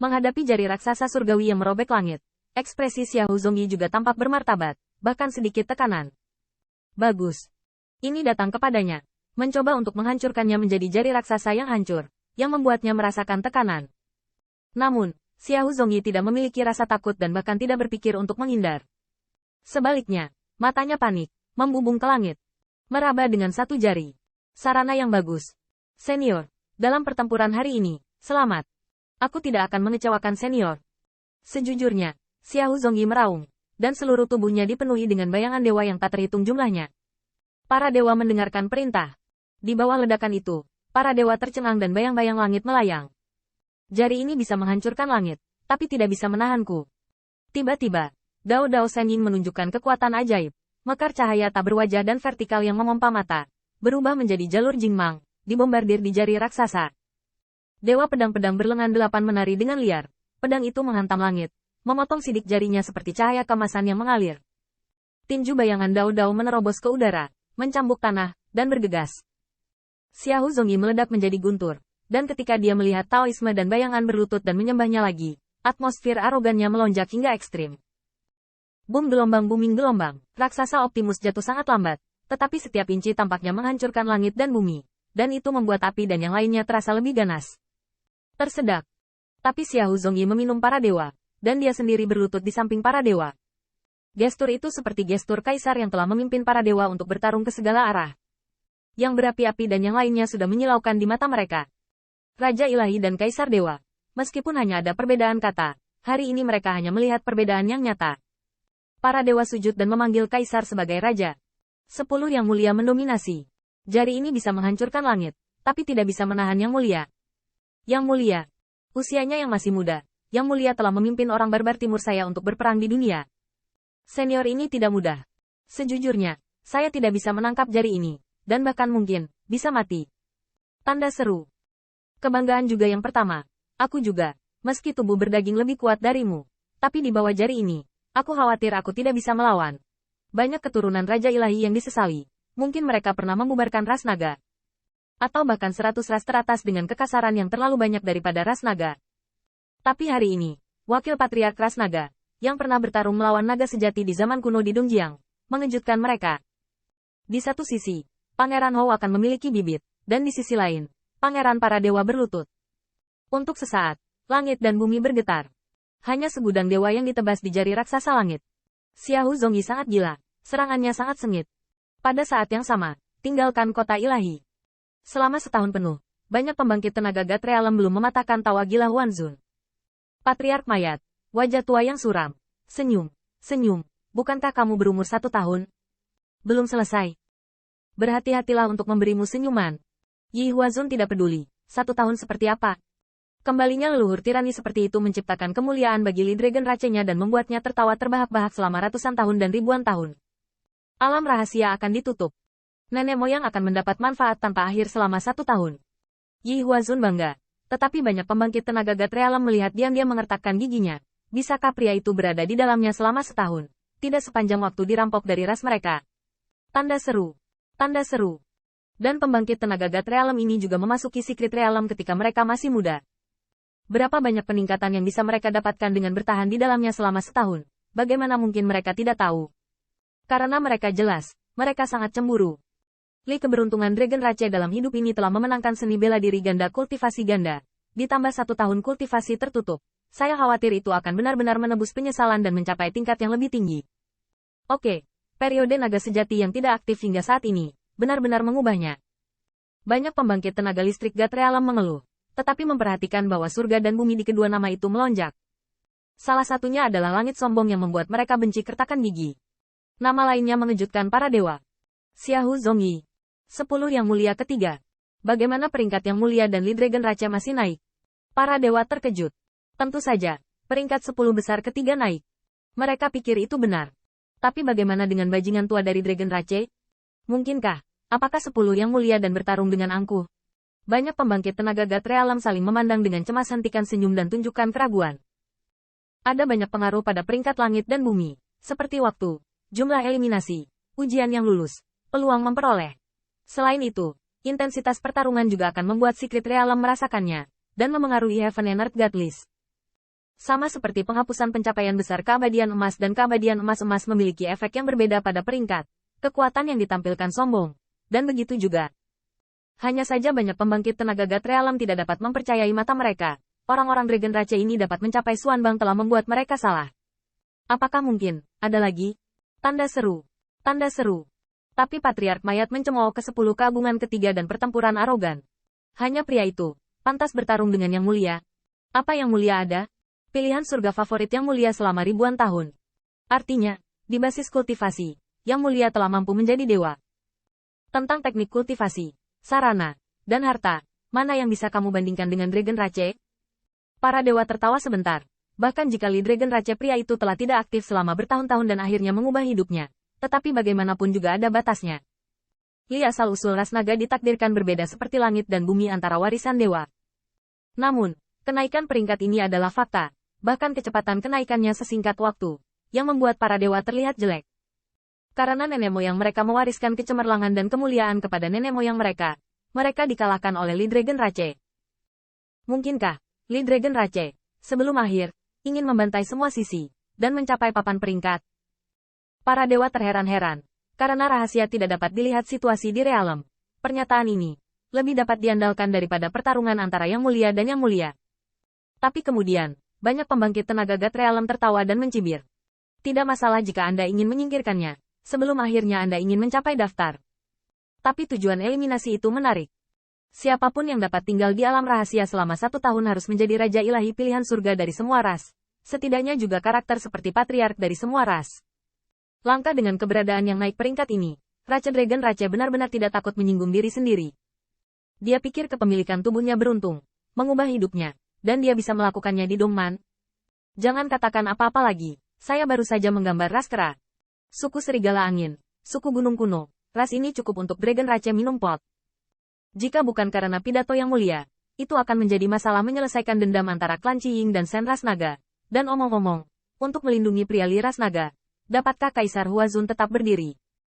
Menghadapi jari raksasa surgawi yang merobek langit, ekspresi Xiao Zongyi juga tampak bermartabat, bahkan sedikit tekanan. Bagus. Ini datang kepadanya. Mencoba untuk menghancurkannya menjadi jari raksasa yang hancur, yang membuatnya merasakan tekanan. Namun, Xiao Zongyi tidak memiliki rasa takut dan bahkan tidak berpikir untuk menghindar. Sebaliknya, matanya panik, membubung ke langit. Meraba dengan satu jari. Sarana yang bagus. Senior, dalam pertempuran hari ini, selamat. Aku tidak akan mengecewakan senior. Sejujurnya, Xiao Zongyi meraung, dan seluruh tubuhnya dipenuhi dengan bayangan dewa yang tak terhitung jumlahnya. Para dewa mendengarkan perintah. Di bawah ledakan itu, para dewa tercengang dan bayang-bayang langit melayang. Jari ini bisa menghancurkan langit, tapi tidak bisa menahanku. Tiba-tiba, Dao Dao Shenyin menunjukkan kekuatan ajaib. Mekar cahaya tak berwajah dan vertikal yang memompa mata, berubah menjadi jalur Jingmang, dibombardir di jari raksasa. Dewa pedang-pedang berlengan delapan menari dengan liar. Pedang itu menghantam langit, memotong sidik jarinya seperti cahaya kemasan yang mengalir. Tinju bayangan Dao Dao menerobos ke udara, mencambuk tanah, dan bergegas. Xiao Zongyi meledak menjadi guntur, dan ketika dia melihat Taoisme dan bayangan berlutut dan menyembahnya lagi, atmosfer arogannya melonjak hingga ekstrim. Boom gelombang booming gelombang, raksasa Optimus jatuh sangat lambat, tetapi setiap inci tampaknya menghancurkan langit dan bumi, dan itu membuat api dan yang lainnya terasa lebih ganas. Tersedak. Tapi Xiao Zongyi meminum para dewa, dan dia sendiri berlutut di samping para dewa. Gestur itu seperti gestur kaisar yang telah memimpin para dewa untuk bertarung ke segala arah. Yang berapi-api dan yang lainnya sudah menyilaukan di mata mereka. Raja ilahi dan kaisar dewa. Meskipun hanya ada perbedaan kata, hari ini mereka hanya melihat perbedaan yang nyata. Para dewa sujud dan memanggil kaisar sebagai raja. 10 yang mulia mendominasi. Jari ini bisa menghancurkan langit, tapi tidak bisa menahan yang mulia. Yang mulia. Usianya yang masih muda. Yang mulia telah memimpin orang barbar timur saya untuk berperang di dunia. Senior ini tidak mudah. Sejujurnya, saya tidak bisa menangkap jari ini. Dan bahkan mungkin, bisa mati. Tanda seru. Kebanggaan juga yang pertama. Aku juga, meski tubuh berdaging lebih kuat darimu. Tapi di bawah jari ini, aku khawatir aku tidak bisa melawan. Banyak keturunan Raja Ilahi yang disesali. Mungkin mereka pernah membubarkan ras naga. Atau bahkan 100 ras teratas dengan kekasaran yang terlalu banyak daripada ras naga. Tapi hari ini, wakil patriark ras naga, yang pernah bertarung melawan naga sejati di zaman kuno di Dongjiang, mengejutkan mereka. Di satu sisi, Pangeran Hou akan memiliki bibit, dan di sisi lain, Pangeran para dewa berlutut. Untuk sesaat, langit dan bumi bergetar. Hanya segudang dewa yang ditebas di jari raksasa langit. Xiao Zongyi sangat gila, serangannya sangat sengit. Pada saat yang sama, tinggalkan kota ilahi. Selama setahun penuh, banyak pembangkit tenaga Gatre Alam belum mematahkan tawa gila Huanzun. Patriark mayat, wajah tua yang suram. Senyum, bukankah kamu berumur 1 tahun? Belum selesai. Berhati-hatilah untuk memberimu senyuman. Yi Huazun tidak peduli, 1 tahun seperti apa. Kembalinya leluhur tirani seperti itu menciptakan kemuliaan bagi Li Dragon Race-nya dan membuatnya tertawa terbahak-bahak selama ratusan tahun dan ribuan tahun. Alam rahasia akan ditutup. Nenek moyang akan mendapat manfaat tanpa akhir selama 1 tahun. Yi Huazun bangga. Tetapi banyak pembangkit tenaga Gatre Alam melihat diam-diam mengertakkan giginya. Bisakah pria itu berada di dalamnya selama setahun? Tidak sepanjang waktu dirampok dari ras mereka. Tanda seru. Tanda seru. Dan pembangkit tenaga Gatre Alam ini juga memasuki Secret Realm ketika mereka masih muda. Berapa banyak peningkatan yang bisa mereka dapatkan dengan bertahan di dalamnya selama setahun? Bagaimana mungkin mereka tidak tahu? Karena mereka jelas, mereka sangat cemburu. Li keberuntungan Dragon Race dalam hidup ini telah memenangkan seni bela diri ganda kultivasi ganda. Ditambah 1 tahun kultivasi tertutup. Saya khawatir itu akan benar-benar menebus penyesalan dan mencapai tingkat yang lebih tinggi. Oke. Periode naga sejati yang tidak aktif hingga saat ini, benar-benar mengubahnya. Banyak pembangkit tenaga listrik Gatre Alam mengeluh, tetapi memperhatikan bahwa surga dan bumi di kedua nama itu melonjak. Salah satunya adalah langit sombong yang membuat mereka benci kertakan gigi. Nama lainnya mengejutkan para dewa. Xiao Zongyi. 10 yang mulia ketiga. Bagaimana peringkat yang mulia dan Li Dragon Race masih naik? Para dewa terkejut. Tentu saja, peringkat 10 besar ketiga naik. Mereka pikir itu benar. Tapi bagaimana dengan bajingan tua dari Dragon Race? Mungkinkah? Apakah 10 yang mulia dan bertarung dengan angkuh? Banyak pembangkit tenaga Gatre Alam saling memandang dengan cemas hentikan senyum dan tunjukkan keraguan. Ada banyak pengaruh pada peringkat langit dan bumi, seperti waktu, jumlah eliminasi, ujian yang lulus, peluang memperoleh. Selain itu, intensitas pertarungan juga akan membuat Secret Realm merasakannya, dan memengaruhi Heaven and Earth God List. Sama seperti penghapusan pencapaian besar keabadian emas dan keabadian emas-emas memiliki efek yang berbeda pada peringkat, kekuatan yang ditampilkan sombong. Dan begitu juga. Hanya saja banyak pembangkit tenaga God Realm tidak dapat mempercayai mata mereka. Orang-orang Dragon Rache ini dapat mencapai Xuanbang telah membuat mereka salah. Apakah mungkin? Ada lagi? Tanda seru. Tanda seru. Tapi Patriark Mayat mencemooh ke-10 keagungan ketiga dan pertempuran arogan. Hanya pria itu, pantas bertarung dengan yang mulia. Apa yang mulia ada? Pilihan surga favorit yang mulia selama ribuan tahun. Artinya, di basis kultivasi, yang mulia telah mampu menjadi dewa. Tentang teknik kultivasi, sarana, dan harta, mana yang bisa kamu bandingkan dengan Dragon Rache? Para dewa tertawa sebentar. Bahkan jika Li Dragon Rache pria itu telah tidak aktif selama bertahun-tahun dan akhirnya mengubah hidupnya. Tetapi bagaimanapun juga ada batasnya. Li asal-usul ras naga ditakdirkan berbeda seperti langit dan bumi antara warisan dewa. Namun, kenaikan peringkat ini adalah fakta. Bahkan kecepatan kenaikannya sesingkat waktu, yang membuat para dewa terlihat jelek. Karena nenek moyang mereka mewariskan kecemerlangan dan kemuliaan kepada nenek moyang mereka, mereka dikalahkan oleh Li Dragon Rache. Mungkinkah Li Dragon Rache, sebelum akhir, ingin membantai semua sisi, dan mencapai papan peringkat? Para dewa terheran-heran, karena rahasia tidak dapat dilihat situasi di realem. Pernyataan ini, lebih dapat diandalkan daripada pertarungan antara yang mulia dan yang mulia. Tapi kemudian, banyak pembangkit tenaga God Realem tertawa dan mencibir. Tidak masalah jika Anda ingin menyingkirkannya, sebelum akhirnya Anda ingin mencapai daftar. Tapi tujuan eliminasi itu menarik. Siapapun yang dapat tinggal di alam rahasia selama 1 tahun harus menjadi Raja Ilahi pilihan surga dari semua ras. Setidaknya juga karakter seperti Patriark dari semua ras. Langka dengan keberadaan yang naik peringkat ini, Raja Dragon Rache benar-benar tidak takut menyinggung diri sendiri. Dia pikir kepemilikan tubuhnya beruntung, mengubah hidupnya, dan dia bisa melakukannya di Dongman. Jangan katakan apa-apa lagi, saya baru saja menggambar ras kera. Suku Serigala Angin, suku Gunung Kuno, ras ini cukup untuk Dragon Rache minum pot. Jika bukan karena pidato yang mulia, itu akan menjadi masalah menyelesaikan dendam antara klan Qiying dan Shen ras naga. Dan omong-omong, untuk melindungi pria Li ras naga, dapatkah Kaisar Huazun tetap berdiri?